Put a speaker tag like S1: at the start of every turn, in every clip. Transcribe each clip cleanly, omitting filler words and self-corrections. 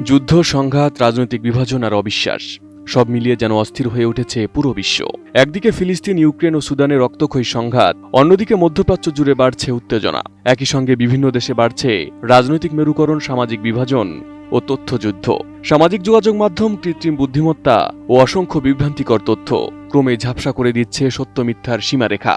S1: যুদ্ধ, সংঘাত, রাজনৈতিক বিভাজন আর অবিশ্বাস সব মিলিয়ে যেন অস্থির হয়ে উঠেছে পুরো বিশ্ব। একদিকে ফিলিস্তিন, ইউক্রেন ও সুদানের রক্তক্ষয়ী সংঘাত, অন্যদিকে মধ্যপ্রাচ্য জুড়ে বাড়ছে উত্তেজনা। একই সঙ্গে বিভিন্ন দেশে বাড়ছে রাজনৈতিক মেরুকরণ, সামাজিক বিভাজন ও তথ্যযুদ্ধ। সামাজিক যোগাযোগ মাধ্যম, কৃত্রিম বুদ্ধিমত্তা ও অসংখ্য বিভ্রান্তিকর তথ্য ক্রমে ঝাপসা করে দিচ্ছে সত্য মিথ্যার সীমারেখা।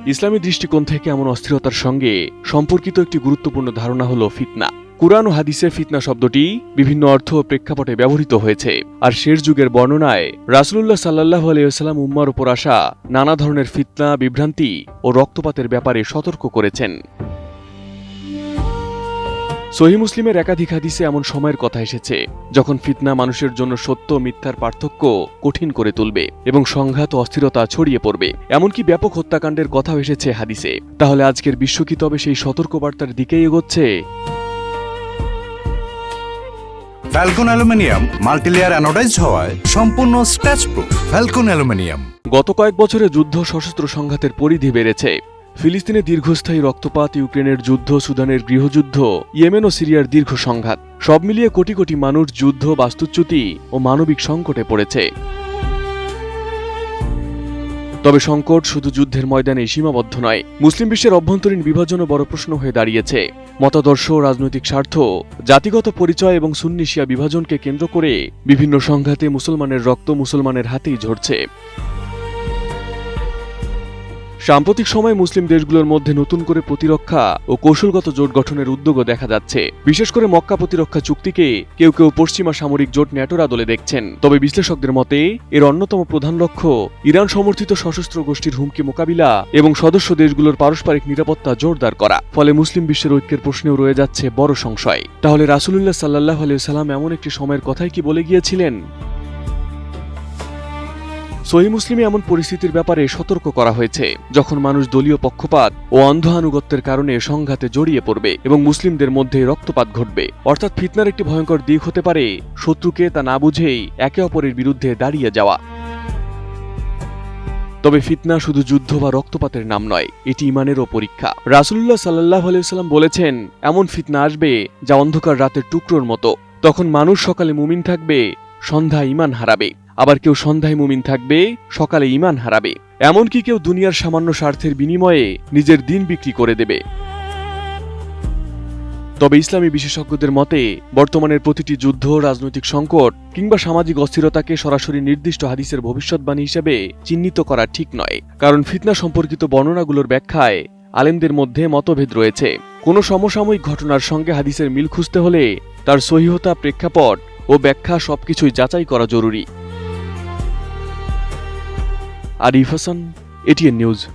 S1: ইসলামী দৃষ্টিকোণ থেকে এমন অস্থিরতার সঙ্গে সম্পর্কিত একটি গুরুত্বপূর্ণ ধারণা হল ফিতনা। কুরআন ও হাদিসে ফিতনা শব্দটি বিভিন্ন অর্থ ও প্রেক্ষাপটে ব্যবহৃত হয়েছে। আর শেষ যুগের বর্ণনায় রাসূলুল্লাহ সাল্লাল্লাহু আলাইহি ওয়াসাল্লাম উম্মার উপর আসা নানা ধরনের ফিতনা, বিভ্রান্তি ও রক্তপাতের ব্যাপারে সতর্ক করেছেন। সহিহ মুসলিমের একাধিক হাদিসে এমন সময়ের কথা এসেছে যখন ফিতনা মানুষের জন্য সত্য মিথ্যার পার্থক্য কঠিন করে তুলবে এবং সংঘাত ও অস্থিরতা ছড়িয়ে পড়বে। এমনকি ব্যাপক হত্যাকাণ্ডের কথাও এসেছে হাদিসে। তাহলে আজকের বিশ্ব কি তবে সেই সতর্কবার্তার দিকেই এগোচ্ছে?
S2: ফ্যালকন অ্যালুমিনিয়াম মাল্টিলেয়ার অ্যানোডাইজড হওয়ায় সম্পূর্ণ স্ক্র্যাচ প্রুফ। Falcon aluminium.
S1: গত কয়েক বছরে যুদ্ধ, সশস্ত্র সংঘাতের পরিধি বেড়েছে। ফিলিস্তিনে দীর্ঘস্থায়ী রক্তপাত, ইউক্রেনের যুদ্ধ, সুদানের গৃহযুদ্ধ, ইয়েমেন ও সিরিয়ার দীর্ঘ সংঘাত, সব মিলিয়ে কোটি কোটি মানুষ যুদ্ধ, বাস্তুচ্যুতি ও মানবিক সংকটে পড়েছে। তবে সংকট শুধু যুদ্ধের ময়দানে সীমাবদ্ধ নয়। মুসলিম বিশ্বের অভ্যন্তরীণ বিভাজনও বড় প্রশ্ন হয়ে দাঁড়িয়েছে। মতাদর্শ, রাজনৈতিক স্বার্থ, জাতিগত পরিচয় এবং সুন্নি শিয়া বিভাজনকে কেন্দ্র করে বিভিন্ন সংঘাতে মুসলমানের রক্ত মুসলমানের হাতেই ঝরছে। সাম্প্রতিক সময়ে মুসলিম দেশগুলোর মধ্যে নতুন করে প্রতিরক্ষা ও কৌশলগত জোট গঠনের উদ্যোগও দেখা যাচ্ছে। বিশেষ করে মক্কা প্রতিরক্ষা চুক্তিকে কেউ কেউ পশ্চিমা সামরিক জোট ন্যাটোর আদলে দেখছেন। তবে বিশ্লেষকদের মতে এর অন্যতম প্রধান লক্ষ্য ইরান সমর্থিত সশস্ত্র গোষ্ঠীর হুমকি মোকাবিলা এবং সদস্য দেশগুলোর পারস্পরিক নিরাপত্তা জোরদার করা। ফলে মুসলিম বিশ্বের ঐক্যের প্রশ্নেও রয়ে যাচ্ছে বড় সংশয়। তাহলে রাসূলুল্লাহ সাল্লাল্লাহু আলাইহি ওয়াসাল্লাম এমন একটি সময়ের কথাই কি বলে গিয়েছিলেন? সহিহ মুসলিমে এমন পরিস্থিতির ব্যাপারে সতর্ক করা হয়েছে যখন মানুষ দলীয় পক্ষপাত ও অন্ধ আনুগত্যের কারণে সংঘাতে জড়িয়ে পড়বে এবং মুসলিমদের মধ্যে রক্তপাত ঘটবে। অর্থাৎ ফিতনার একটি ভয়ঙ্কর দিক হতে পারে শত্রুকে তা না বুঝেই একে অপরের বিরুদ্ধে দাঁড়িয়ে যাওয়া। তবে ফিতনা শুধু যুদ্ধ বা রক্তপাতের নাম নয়, এটি ইমানেরও পরীক্ষা। রাসূলুল্লাহ সাল্লাল্লাহু আলাইহি ওয়াসাল্লাম বলেছেন, এমন ফিতনা আসবে যা অন্ধকার রাতের টুকরোর মতো। তখন মানুষ সকালে মুমিন থাকবে, সন্ধ্যায় ঈমান হারাবে। আবার কেউ সন্ধ্যায় মুমিন থাকবে, সকালে ঈমান হারাবে। এমনকি কেউ দুনিয়ার সামান্য স্বার্থের বিনিময়ে নিজের দিন বিক্রি করে দেবে। তবে ইসলামী বিশেষজ্ঞদের মতে বর্তমানের প্রতিটি যুদ্ধ, রাজনৈতিক সংকট কিংবা সামাজিক অস্থিরতাকে সরাসরি নির্দিষ্ট হাদিসের ভবিষ্যৎবাণী হিসেবে চিহ্নিত করা ঠিক নয়। কারণ ফিতনা সম্পর্কিত বর্ণনাগুলোর ব্যাখ্যায় আলেমদের মধ্যে মতভেদ রয়েছে। কোনো সমসাময়িক ঘটনার সঙ্গে হাদিসের মিল খুঁজতে হলে তার সহিহতা, প্রেক্ষাপট ও ব্যাখ্যা সবকিছুই যাচাই করা জরুরি। Arif Hasan, ATN news.